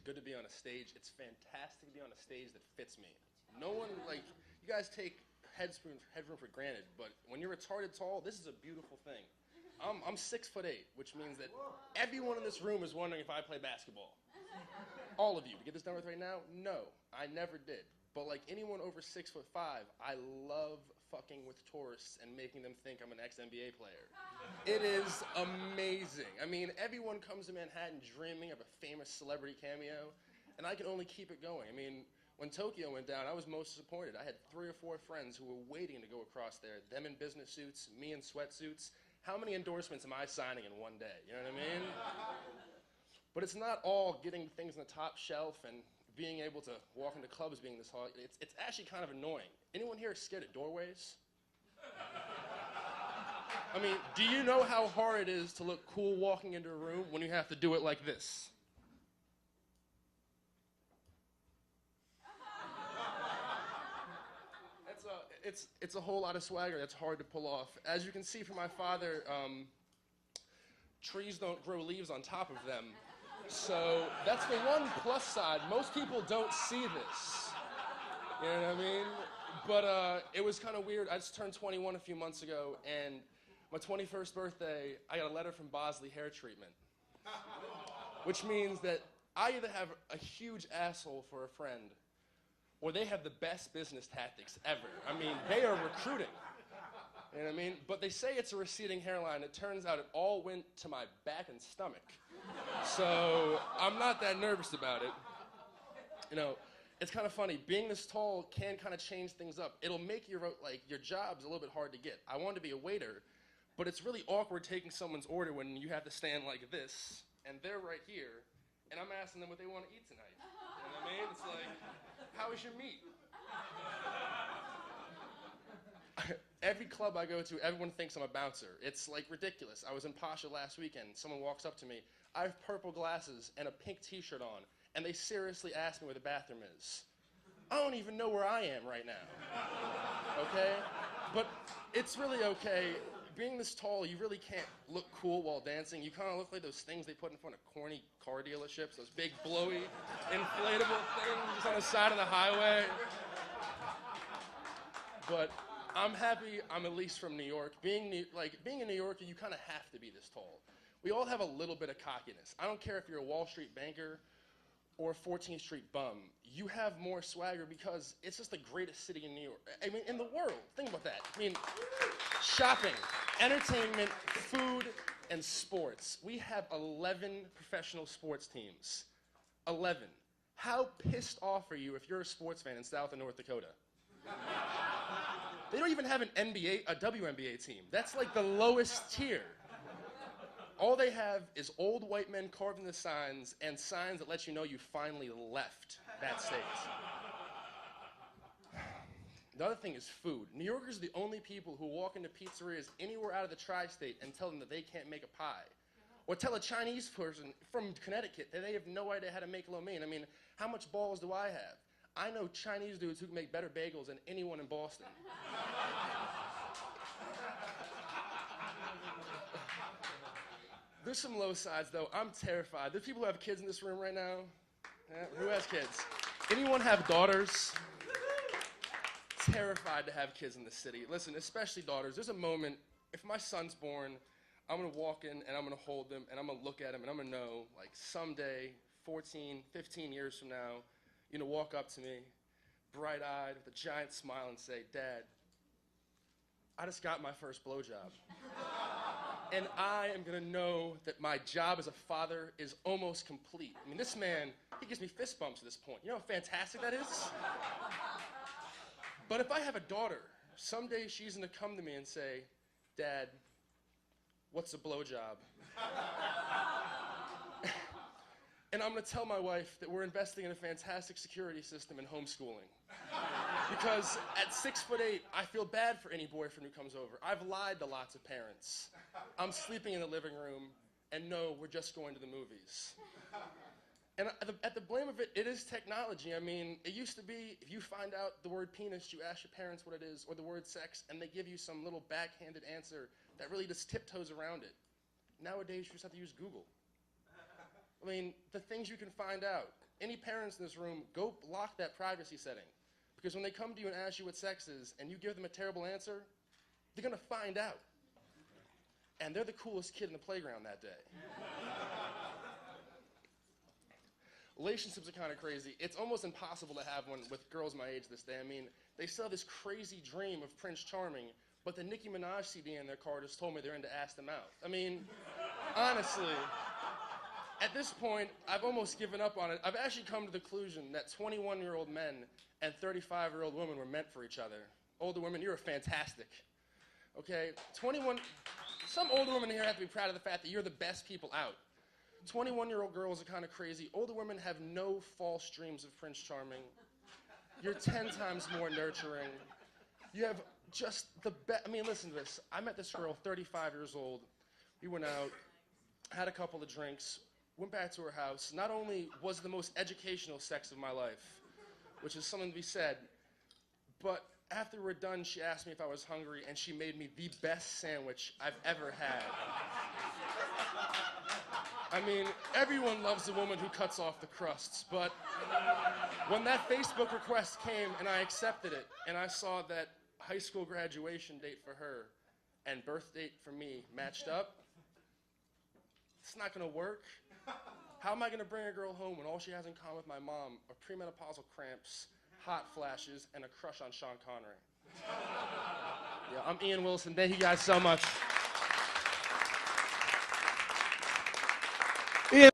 good to be on a stage. It's fantastic to be on a stage that fits me. No one, like, you guys take headroom for granted, but when you're retarded tall, this is a beautiful thing. I'm 6'8", which means that everyone in this room is wondering if I play basketball. All of you. To get this done with right now, no, I never did. But like anyone over 6'5", I love fucking with tourists and making them think I'm an ex-NBA player. It is amazing. I mean, everyone comes to Manhattan dreaming of a famous celebrity cameo, and I can only keep it going. I mean, when Tokyo went down, I was most disappointed. I had 3 or 4 friends who were waiting to go across there, them in business suits, me in sweatsuits. How many endorsements am I signing in one day? You know what I mean? But it's not all getting things on the top shelf and being able to walk into clubs being this hard. It's actually kind of annoying. Anyone here scared of doorways? I mean, do you know how hard it is to look cool walking into a room when you have to do it like this? It's a whole lot of swagger that's hard to pull off. As you can see from my father, trees don't grow leaves on top of them. So that's the one plus side. Most people don't see this. You know what I mean? But it was kind of weird. I just turned 21 a few months ago, and my 21st birthday, I got a letter from Bosley Hair Treatment, which means that I either have a huge asshole for a friend, or they have the best business tactics ever. I mean, they are recruiting. You know what I mean? But they say it's a receding hairline. It turns out it all went to my back and stomach. So I'm not that nervous about it. You know, it's kind of funny. Being this tall can kind of change things up. It'll make your jobs a little bit hard to get. I wanted to be a waiter, but it's really awkward taking someone's order when you have to stand like this, and they're right here, and I'm asking them what they want to eat tonight. You know what I mean? It's like, how is your meat? Every club I go to, everyone thinks I'm a bouncer. It's like ridiculous. I was in Pasha last weekend. Someone walks up to me. I have purple glasses and a pink t-shirt on, and they seriously ask me where the bathroom is. I don't even know where I am right now. Okay? But it's really okay. Being this tall, you really can't look cool while dancing. You kind of look like those things they put in front of corny car dealerships, those big, blowy, inflatable things on the side of the highway. But I'm happy I'm at least from New York. Being a New Yorker, you kind of have to be this tall. We all have a little bit of cockiness. I don't care if you're a Wall Street banker or a 14th Street bum. You have more swagger because it's just the greatest city in New York. I mean, in the world. Think about that. I mean, shopping, entertainment, food, and sports. We have 11 professional sports teams. 11. How pissed off are you if you're a sports fan in South and North Dakota? They don't even have a WNBA team. That's like the lowest tier. All they have is old white men carved into signs and signs that let you know you finally left that state. The other thing is food. New Yorkers are the only people who walk into pizzerias anywhere out of the tri-state and tell them that they can't make a pie. Or tell a Chinese person from Connecticut that they have no idea how to make lo mein. I mean, how much balls do I have? I know Chinese dudes who can make better bagels than anyone in Boston. There's some low sides, though. I'm terrified. There's people who have kids in this room right now. Yeah, who has kids? Anyone have daughters? Terrified to have kids in this city. Listen, especially daughters. There's a moment, if my son's born, I'm going to walk in and I'm going to hold him and I'm going to look at him and I'm going to know, like, someday, 14, 15 years from now, you're going to walk up to me, bright-eyed, with a giant smile and say, "Dad, I just got my first blowjob." And I am going to know that my job as a father is almost complete. I mean, this man, he gives me fist bumps at this point. You know how fantastic that is? But if I have a daughter, someday she's going to come to me and say, "Dad, what's a blowjob?" And I'm going to tell my wife that we're investing in a fantastic security system and homeschooling. Because at 6'8", I feel bad for any boyfriend who comes over. I've lied to lots of parents. I'm sleeping in the living room, and no, we're just going to the movies. And at the blame of it, it is technology. I mean, it used to be, if you find out the word penis, you ask your parents what it is, or the word sex, and they give you some little backhanded answer that really just tiptoes around it. Nowadays, you just have to use Google. I mean, the things you can find out. any parents in this room, go block that privacy setting. Because when they come to you and ask you what sex is, and you give them a terrible answer, they're gonna find out. And they're the coolest kid in the playground that day. Relationships are kind of crazy. It's almost impossible to have one with girls my age this day. I mean, they still have this crazy dream of Prince Charming, but the Nicki Minaj CD in their car just told me they're into ass to mouth. I mean, honestly, at this point, I've almost given up on it. I've actually come to the conclusion that 21-year-old men and 35-year-old women were meant for each other. Older women, you're fantastic. Okay? Some older women here have to be proud of the fact that you're the best people out. 21-year-old girls are kind of crazy. Older women have no false dreams of Prince Charming. You're 10 times more nurturing. You have just the best. I mean, listen to this. I met this girl, 35 years old. We went out, had a couple of drinks, went back to her house. Not only was it the most educational sex of my life, which is something to be said, but after we're done, she asked me if I was hungry, and she made me the best sandwich I've ever had. I mean, everyone loves a woman who cuts off the crusts, but when that Facebook request came and I accepted it, and I saw that high school graduation date for her and birth date for me matched up, it's not gonna work. How am I gonna bring a girl home when all she has in common with my mom are premenopausal cramps, hot flashes, and a crush on Sean Connery? Yeah, I'm Ian Wilson. Thank you guys so much.